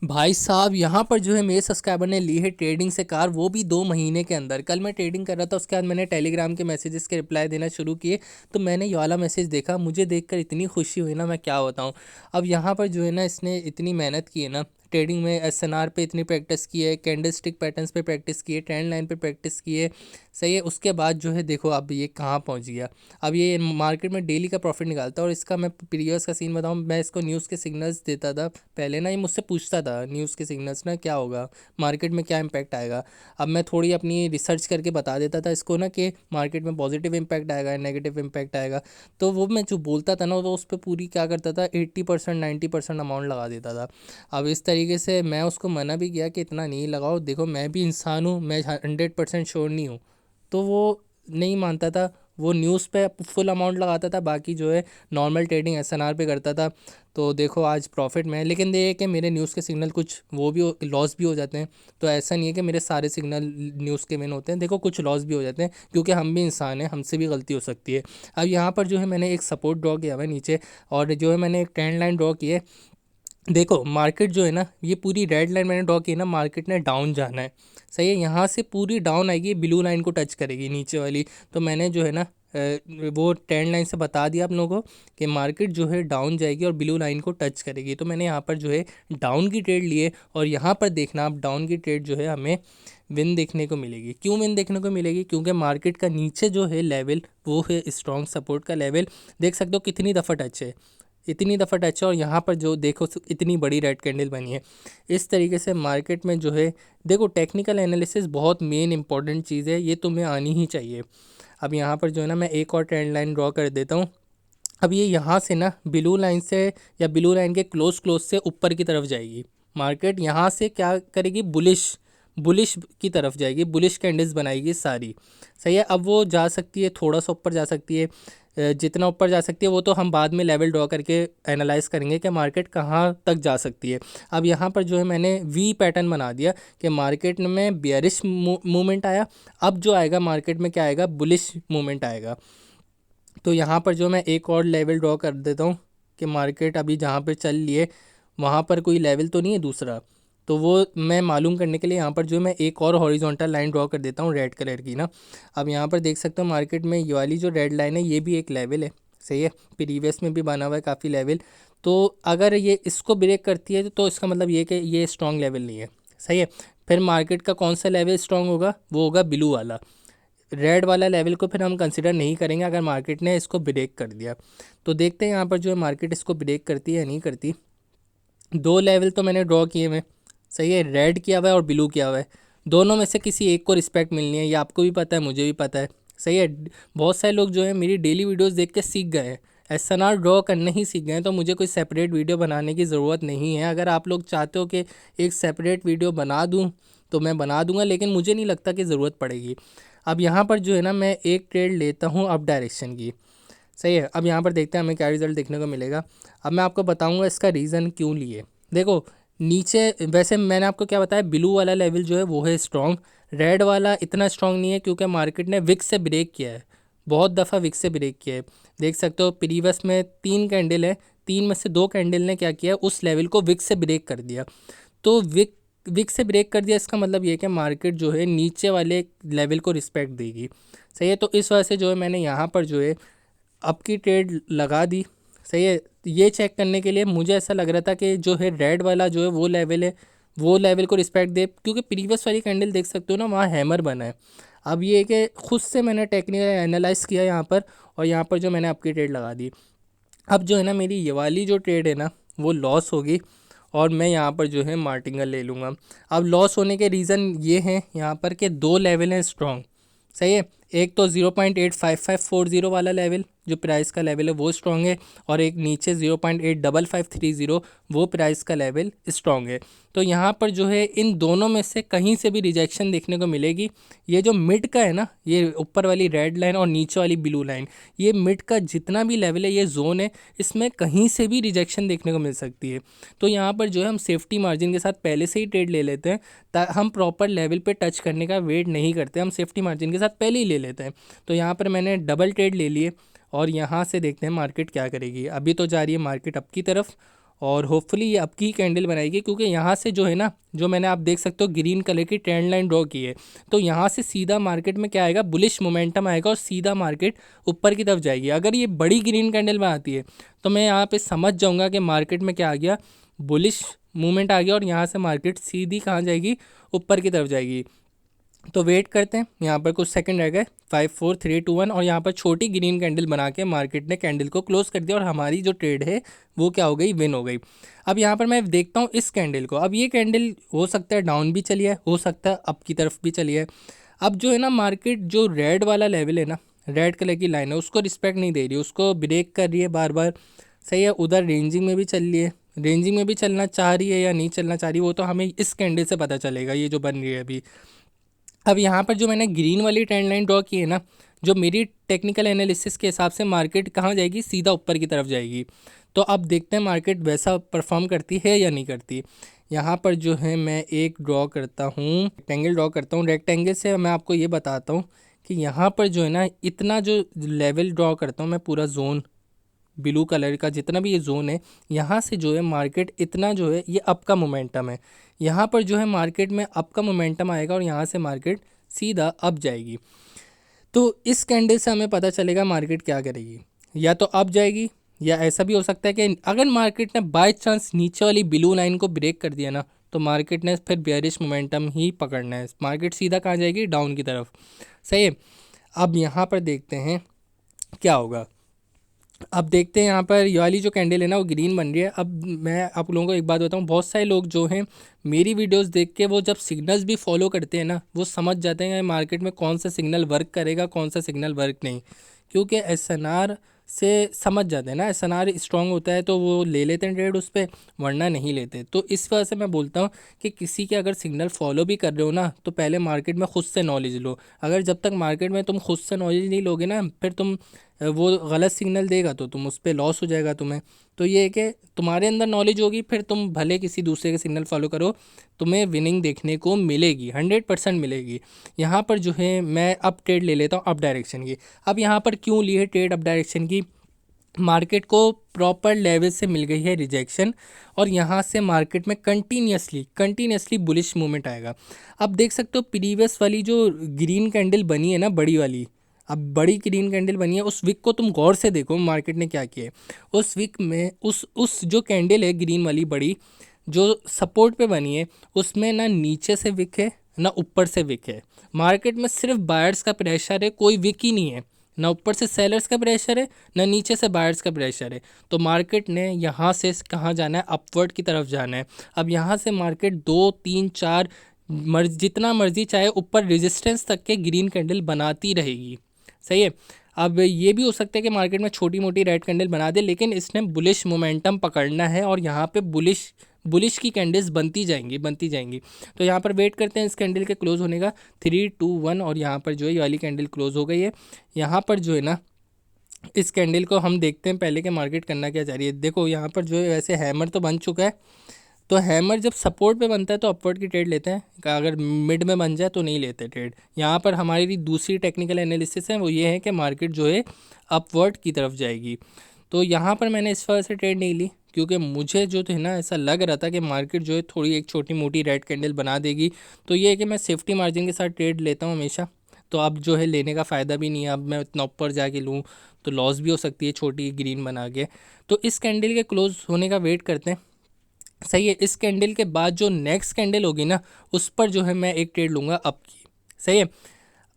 भाई साहब यहाँ पर जो है मेरे सब्सक्राइबर ने ली है ट्रेडिंग से कार, वो भी 2 महीने के अंदर। कल मैं ट्रेडिंग कर रहा था, उसके बाद मैंने टेलीग्राम के मैसेजेस के रिप्लाई देना शुरू किए, तो मैंने ये वाला मैसेज देखा, मुझे देखकर इतनी खुशी हुई ना, मैं क्या बताऊँ। अब यहाँ पर जो है ना, इसने इतनी मेहनत की है ना ट्रेडिंग में, एसएनआर पे इतनी प्रैक्टिस की है, कैंडल स्टिक पैटर्न्स पे प्रैक्टिस की है, ट्रेंड लाइन पे प्रैक्टिस की है। सही है, उसके बाद जो है देखो अब ये कहाँ पहुँच गया। अब ये मार्केट में डेली का प्रॉफिट निकालता है, और इसका मैं प्रीवियस का सीन बताऊँ, मैं इसको न्यूज़ के सिग्नल्स देता था पहले ना, ये मुझसे पूछता था न्यूज़ के सिग्नल्स ना क्या होगा, मार्केट में क्या इम्पैक्ट आएगा। अब मैं थोड़ी अपनी रिसर्च करके बता देता था इसको ना कि मार्केट में पॉजिटिव इम्पैक्ट आएगा, नेगेटिव इम्पैक्ट आएगा। तो वो मैं जो बोलता था ना, तो उस पर पूरी क्या करता था, 80% 90% अमाउंट लगा देता था। अब इस तरीके से मैं उसको मना भी किया कि इतना नहीं लगाओ, देखो मैं भी इंसान हूँ, मैं 100% श्योर नहीं हूँ। तो वो नहीं मानता था, वो न्यूज़ पे फुल अमाउंट लगाता था, बाकी जो है नॉर्मल ट्रेडिंग एसएनआर पे करता था। तो देखो आज प्रॉफिट में है, लेकिन ये है कि मेरे न्यूज़ के सिग्नल कुछ वो भी लॉस भी हो जाते हैं। तो ऐसा नहीं है कि मेरे सारे सिग्नल न्यूज़ के विन होते हैं, देखो कुछ लॉस भी हो जाते हैं, क्योंकि हम भी इंसान हैं, हमसे भी गलती हो सकती है। अब यहाँ पर जो है मैंने एक सपोर्ट ड्रॉ किया हुआ है नीचे, और जो है मैंने एक ट्रेंड लाइन ड्रॉ की है। देखो मार्केट जो है ना, ये पूरी रेड लाइन मैंने ड्रॉ की है ना, मार्केट ने डाउन जाना है। सही है, यहाँ से पूरी डाउन आएगी, ब्लू लाइन को टच करेगी नीचे वाली। तो मैंने जो है ना वो ट्रेंड लाइन से बता दिया आप लोगों को कि मार्केट जो है डाउन जाएगी और ब्लू लाइन को टच करेगी। तो मैंने यहाँ पर जो है डाउन की ट्रेड लिए, और यहाँ पर देखना आप डाउन की ट्रेड जो है हमें विन देखने को मिलेगी। क्यों विन देखने को मिलेगी, क्योंकि मार्केट का नीचे जो है लेवल वो है स्ट्रॉन्ग सपोर्ट का लेवल। देख सकते हो कितनी दफ़ा टच है, इतनी दफ़ा टच है, और यहाँ पर जो देखो इतनी बड़ी रेड कैंडल बनी है। इस तरीके से मार्केट में जो है देखो टेक्निकल एनालिसिस बहुत मेन इंपॉर्टेंट चीज़ है, ये तुम्हें आनी ही चाहिए। अब यहाँ पर जो है ना मैं एक और ट्रेंड लाइन ड्रॉ कर देता हूँ। अब ये यहाँ से ना ब्लू लाइन से, या ब्लू लाइन के क्लोज क्लोज से ऊपर की तरफ जाएगी मार्केट, यहाँ से क्या करेगी, बुलिश बुलिश की तरफ जाएगी, बुलिश कैंडल्स बनाएगी सारी। सही है, अब वो जा सकती है, थोड़ा सा ऊपर जा सकती है। जितना ऊपर जा सकती है वो तो हम बाद में लेवल ड्रॉ करके एनालाइज करेंगे कि मार्केट कहाँ तक जा सकती है। अब यहाँ पर जो है मैंने वी पैटर्न बना दिया कि मार्केट में बेयरिश मूवमेंट आया, अब जो आएगा मार्केट में क्या आएगा, बुलिश मूवमेंट आएगा। तो यहाँ पर जो मैं एक और लेवल ड्रॉ कर देता हूँ कि मार्केट अभी जहाँ पर चल रही है वहाँ पर कोई लेवल तो नहीं है दूसरा। तो वो मैं मालूम करने के लिए यहाँ पर जो मैं एक और हॉरिजॉन्टल लाइन ड्रॉ कर देता हूँ रेड कलर की ना। अब यहाँ पर देख सकते हो मार्केट में ये वाली जो रेड लाइन है ये भी एक लेवल है। सही है, प्रीवियस में भी बना हुआ है काफ़ी लेवल। तो अगर ये इसको ब्रेक करती है तो इसका मतलब ये कि ये स्ट्रॉन्ग लेवल नहीं है। सही है, फिर मार्केट का कौन सा लेवल स्ट्रॉन्ग होगा, वो होगा ब्लू वाला। रेड वाला लेवल को फिर हम कंसिडर नहीं करेंगे अगर मार्केट ने इसको ब्रेक कर दिया। तो देखते हैं यहाँ पर जो है मार्केट इसको ब्रेक करती है या नहीं करती। 2 लेवल तो मैंने ड्रॉ किए हुए। सही है, रेड किया हुआ है और ब्लू किया हुआ है, दोनों में से किसी एक को रिस्पेक्ट मिलनी है, ये आपको भी पता है, मुझे भी पता है। सही है, बहुत सारे लोग जो है मेरी डेली वीडियोस देख के सीख गए हैं, एसएनआर ड्रॉ करने ही सीख गए हैं। तो मुझे कोई सेपरेट वीडियो बनाने की ज़रूरत नहीं है। अगर आप लोग चाहते हो कि एक सेपरेट वीडियो बना दूँ तो मैं बना दूंगा, लेकिन मुझे नहीं लगता कि ज़रूरत पड़ेगी। अब यहाँ पर जो है ना मैं एक ट्रेड लेता हूँ अप डायरेक्शन की। सही है, अब यहाँ पर देखते हैं हमें क्या रिज़ल्ट देखने को मिलेगा। अब मैं आपको बताऊँगा इसका रीज़न क्यों लिए। देखो नीचे वैसे मैंने आपको क्या बताया, ब्लू वाला लेवल जो है वो है स्ट्रॉन्ग, रेड वाला इतना स्ट्रॉन्ग नहीं है, क्योंकि मार्केट ने विक्स से ब्रेक किया है, बहुत दफ़ा विक्स से ब्रेक किया है। देख सकते हो प्रीवियस में 3 कैंडल है, 3 में से 2 कैंडल ने क्या किया, उस लेवल को विक्स से ब्रेक कर दिया। तो विक से ब्रेक कर दिया, इसका मतलब ये है कि मार्केट जो है नीचे वाले लेवल को रिस्पेक्ट देगी। सही है, तो इस वजह से जो है मैंने यहाँ पर जो है अप की ट्रेड लगा दी। सही है, ये चेक करने के लिए मुझे ऐसा लग रहा था कि जो है रेड वाला जो है वो लेवल है, वो लेवल को रिस्पेक्ट दे, क्योंकि प्रीवियस वाली कैंडल देख सकते हो ना वहाँ हैमर बना है। अब ये है कि खुद से मैंने टेक्निकल एनालाइज किया यहाँ पर, और यहाँ पर जो मैंने आपकी ट्रेड लगा दी। अब जो है ना मेरी ये वाली जो ट्रेड है ना वो लॉस होगी, और मैं यहाँ पर जो है मार्टिंगल ले लूँगा। अब लॉस होने के रीज़न ये हैं यहाँ पर कि 2 लेवल हैं स्ट्रॉन्ग। सही है, एक तो 0.85540 वाला लेवल जो प्राइस का लेवल है वो स्ट्रॉन्ग है, और एक नीचे 0.85530 वो प्राइस का लेवल स्ट्रॉन्ग है। तो यहाँ पर जो है इन दोनों में से कहीं से भी रिजेक्शन देखने को मिलेगी। ये जो मिड का है ना, ये ऊपर वाली रेड लाइन और नीचे वाली ब्लू लाइन, ये मिड का जितना भी लेवल है, ये जोन है, इसमें कहीं से भी रिजेक्शन देखने को मिल सकती है। तो यहाँ पर जो है हम सेफ्टी मार्जिन के साथ पहले से ही ट्रेड ले लेते हैं, हम प्रॉपर लेवल पे टच करने का वेट नहीं करते, हम सेफ्टी मार्जिन के साथ पहले ही ले लेते हैं। तो यहाँ पर मैंने डबल ट्रेड ले लिए, और यहाँ से देखते हैं मार्केट क्या करेगी। अभी तो जा रही है मार्केट अप की तरफ, और होपफुली ये अब की कैंडल बनाएगी, क्योंकि यहाँ से जो है ना, जो मैंने आप देख सकते हो ग्रीन कलर की ट्रेंड लाइन ड्रॉ की है, तो यहाँ से सीधा मार्केट में क्या आएगा, बुलिश मोमेंटम आएगा और सीधा मार्केट ऊपर की तरफ जाएगी। अगर ये बड़ी ग्रीन कैंडल बनाती है तो मैं यहाँ पे समझ जाऊँगा कि मार्केट में क्या आ गया, बुलिश मूवमेंट आ गया, और यहाँ से मार्केट सीधी कहाँ जाएगी, ऊपर की तरफ जाएगी। तो वेट करते हैं, यहाँ पर कुछ सेकंड रह गए, 5 4 3 2 1, और यहाँ पर छोटी ग्रीन कैंडल बना के मार्केट ने कैंडल को क्लोज कर दिया और हमारी जो ट्रेड है वो क्या हो गई, विन हो गई। अब यहाँ पर मैं देखता हूँ इस कैंडल को, अब ये कैंडल हो सकता है डाउन भी चली है, हो सकता है अप की तरफ भी चली है। अब जो है ना मार्केट जो रेड वाला लेवल है ना, रेड कलर की लाइन है, उसको रिस्पेक्ट नहीं दे रही, उसको ब्रेक कर रही है बार बार। सही है, उधर रेंजिंग में भी चल रही है, रेंजिंग में भी चलना चाह रही है या नहीं चलना चाह रही, वो तो हमें इस कैंडल से पता चलेगा, ये जो बन रही है अभी। अब यहाँ पर जो मैंने ग्रीन वाली ट्रेंड लाइन ड्रॉ की है ना, जो मेरी टेक्निकल एनालिसिस के हिसाब से मार्केट कहाँ जाएगी, सीधा ऊपर की तरफ जाएगी। तो अब देखते हैं मार्केट वैसा परफॉर्म करती है या नहीं करती। यहाँ पर जो है मैं एक ड्रॉ करता हूँ, रेक्टेंगल ड्रॉ करता हूँ। रेक्टेंगल से मैं आपको ये बताता हूँ कि यहाँ पर जो है ना, इतना जो लेवल ड्रॉ करता हूँ मैं, पूरा जोन ब्लू कलर का जितना भी ये जोन है, यहाँ से जो है मार्केट इतना जो है ये अप का मोमेंटम है। यहाँ पर जो है मार्केट में अप का मोमेंटम आएगा और यहाँ से मार्केट सीधा अप जाएगी। तो इस कैंडल से हमें पता चलेगा मार्केट क्या करेगी, या तो अप जाएगी, या ऐसा भी हो सकता है कि अगर मार्केट ने बाय चांस नीचे वाली ब्लू लाइन को ब्रेक कर दिया ना, तो मार्केट ने फिर बेयरिश मोमेंटम ही पकड़ना है, मार्केट सीधा कहाँ जाएगी, डाउन की तरफ। सही है, अब यहाँ पर देखते हैं क्या होगा। अब देखते हैं यहाँ पर ये वाली जो कैंडल है ना, वो ग्रीन बन रही है। अब मैं आप लोगों को एक बात बताऊँ, बहुत सारे लोग जो हैं मेरी वीडियोस देख के वो जब सिग्नल्स भी फॉलो करते हैं ना, वो समझ जाते हैं मार्केट में कौन सा सिग्नल वर्क करेगा, कौन सा सिग्नल वर्क नहीं। क्योंकि एसएनआर से समझ जाते हैं ना, एसएनआर स्ट्रांग होता है तो वो ले लेते हैं ट्रेड उस पर, वरना नहीं लेते। तो इस वजह से मैं बोलता हूँ कि किसी के अगर सिग्नल फॉलो भी कर रहे हो ना, तो पहले मार्केट में खुद से नॉलेज लो। अगर जब तक मार्केट में तुम खुद से नॉलेज नहीं लोगे ना, फिर तुम वो गलत सिग्नल देगा तो तुम उस पर लॉस हो जाएगा तुम्हें। तो ये है कि तुम्हारे अंदर नॉलेज होगी, फिर तुम भले किसी दूसरे के सिग्नल फॉलो करो, तुम्हें विनिंग देखने को मिलेगी, 100% मिलेगी। यहाँ पर जो है मैं अप ट्रेड ले लेता हूँ, अप डायरेक्शन की। अब यहाँ पर क्यों ली है ट्रेड अप डायरेक्शन की, मार्केट को प्रॉपर लेवल से मिल गई है रिजेक्शन, और यहाँ से मार्केट में कंटिन्यूसली बुलिश मूवमेंट आएगा। अब देख सकते हो प्रीवियस वाली जो ग्रीन कैंडल बनी है ना, बड़ी वाली, अब बड़ी ग्रीन कैंडल बनी है, उस विक को तुम गौर से देखो मार्केट ने क्या किया है। उस विक में उस जो कैंडल है ग्रीन वाली बड़ी, जो सपोर्ट पे बनी है, उसमें ना नीचे से विक है ना ऊपर से विक है। मार्केट में सिर्फ बायर्स का प्रेशर है, कोई विक ही नहीं है, ना ऊपर से सेलर्स का प्रेशर है ना नीचे से बायर्स का प्रेशर है। तो मार्केट ने यहाँ से कहाँ जाना है, अपवर्ड की तरफ जाना है। अब यहाँ से मार्केट 2 3 4 जितना मर्जी चाहे ऊपर रेजिस्टेंस तक के ग्रीन कैंडल बनाती रहेगी। सही है, अब ये भी हो सकता है कि मार्केट में छोटी मोटी रेड कैंडल बना दे, लेकिन इसने बुलिश मोमेंटम पकड़ना है और यहाँ पे बुलिश की कैंडल्स बनती जाएंगी। तो यहाँ पर वेट करते हैं इस कैंडल के क्लोज होने का, 3 2 1, और यहाँ पर जो है ये वाली कैंडल क्लोज हो गई है। यहाँ पर जो है ना, इस कैंडल को हम देखते हैं पहले के मार्केट करना क्या चाह रही है। देखो यहाँ पर जो है वैसे हैमर तो बन चुका है, तो हैमर जब सपोर्ट पे बनता है तो अपवर्ड की ट्रेड लेते हैं, अगर मिड में बन जाए तो नहीं लेते ट्रेड। यहाँ पर हमारी दूसरी टेक्निकल एनालिसिस है, वो ये है कि मार्केट जो है अपवर्ड की तरफ जाएगी। तो यहाँ पर मैंने इस वजह से ट्रेड नहीं ली, क्योंकि मुझे जो है ना ऐसा लग रहा था कि मार्केट जो है थोड़ी एक छोटी मोटी रेड कैंडल बना देगी। तो ये है कि मैं सेफ्टी मार्जिन के साथ ट्रेड लेता हूँ हमेशा। तो अब जो है लेने का फ़ायदा भी नहीं है, अब मैं इतना ऊपर जाके लूँ तो लॉस भी हो सकती है छोटी ग्रीन बना के। तो इस कैंडल के क्लोज होने का वेट करते हैं। सही है, इस कैंडल के बाद जो नेक्स्ट कैंडल होगी ना, उस पर जो है मैं एक ट्रेड लूँगा अप की। सही है,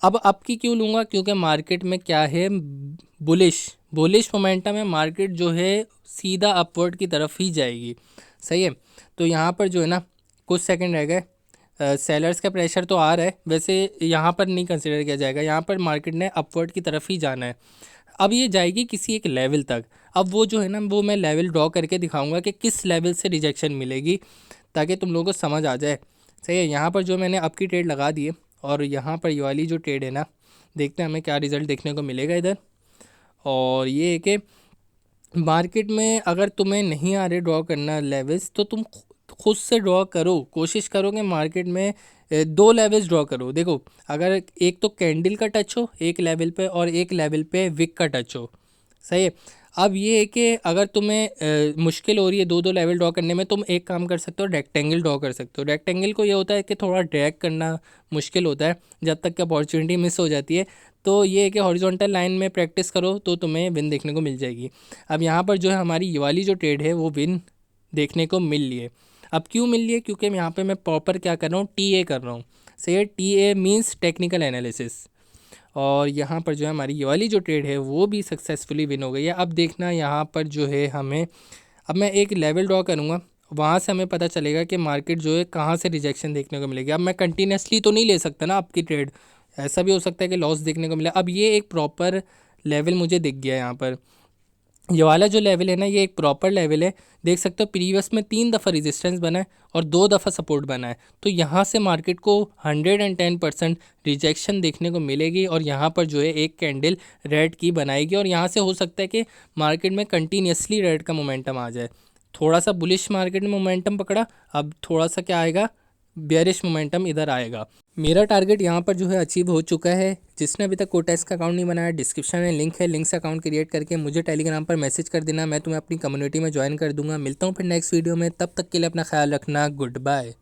अब अप की क्यों लूँगा, क्योंकि मार्केट में क्या है, बुलिश मोमेंटम है, मार्केट जो है सीधा अपवर्ड की तरफ ही जाएगी। सही है, तो यहाँ पर जो है ना कुछ सेकंड रह गए, सेलर्स का प्रेशर तो आ रहा है, वैसे यहाँ पर नहीं कंसिडर किया जाएगा, यहाँ पर मार्केट ने अपवर्ड की तरफ ही जाना है। अब ये जाएगी किसी एक लेवल तक, अब वो जो है ना वो मैं लेवल ड्रॉ करके दिखाऊंगा कि किस लेवल से रिजेक्शन मिलेगी, ताकि तुम लोगों को समझ आ जाए। सही है, यहाँ पर जो मैंने अप की ट्रेड लगा दी है, और यहाँ पर ये वाली जो ट्रेड है ना, देखते हैं हमें क्या रिज़ल्ट देखने को मिलेगा इधर। और ये है कि मार्केट में अगर तुम्हें नहीं आ रहे ड्रॉ करना लेवल्स, तो तुम खुद से ड्रॉ करो, कोशिश करो कि मार्केट में 2 लेवल्स ड्रॉ करो। देखो, अगर एक तो कैंडल का टच हो एक लेवल पे, और एक लेवल पे विक का टच हो। सही है, अब ये है कि अगर तुम्हें मुश्किल हो रही है दो दो लेवल ड्रॉ करने में, तुम एक काम कर सकते हो, रेक्टेंगल ड्रॉ कर सकते हो। रेक्टेंगल को ये होता है कि थोड़ा ड्रैग करना मुश्किल होता है जब तक कि अपॉर्चुनिटी मिस हो जाती है। तो ये है कि हॉरिजॉन्टल लाइन में प्रैक्टिस करो तो तुम्हें विन देखने को मिल जाएगी। अब यहाँ पर जो है हमारी ये वाली जो ट्रेड है वो विन देखने को मिल रही है। अब क्यों मिल रही है? क्योंकि यहाँ पे मैं प्रॉपर क्या कर रहा हूँ, टी ए कर रहा हूँ। सही है, T A means technical analysis. और यहाँ पर जो है हमारी ये वाली जो ट्रेड है वो भी सक्सेसफुली विन हो गई है। अब देखना यहाँ पर जो है हमें, अब मैं एक लेवल ड्रॉ करूँगा, वहाँ से हमें पता चलेगा कि मार्केट जो है कहाँ से रिजेक्शन देखने को मिलेगी। अब मैं कंटिन्यूसली तो नहीं ले सकता ना आपकी ट्रेड, ऐसा भी हो सकता है कि लॉस देखने को मिले। अब ये एक प्रॉपर लेवल मुझे दिख गया यहाँ पर। ये वाला जो लेवल है ना, ये एक प्रॉपर लेवल है। देख सकते हो प्रीवियस में 3 दफ़ा रेजिस्टेंस बना है और 2 दफ़ा सपोर्ट बना है। तो यहाँ से मार्केट को 110% रिजेक्शन देखने को मिलेगी और यहाँ पर जो है एक कैंडल रेड की बनाएगी और यहाँ से हो सकता है कि मार्केट में कंटिन्यूसली रेड का मोमेंटम आ जाए। थोड़ा सा बुलिश मार्केट में मोमेंटम पकड़ा, अब थोड़ा सा क्या आएगा, बेयरिश मोमेंटम इधर आएगा। मेरा टारगेट यहाँ पर जो है अचीव हो चुका है। जिसने अभी तक कोटेक्स का अकाउंट नहीं बनाया, डिस्क्रिप्शन में लिंक है, लिंक से अकाउंट क्रिएट करके मुझे टेलीग्राम पर मैसेज कर देना, मैं तुम्हें अपनी कम्युनिटी में ज्वाइन कर दूंगा। मिलता हूँ फिर नेक्स्ट वीडियो में, तब तक के लिए अपना ख्याल रखना, गुड बाय।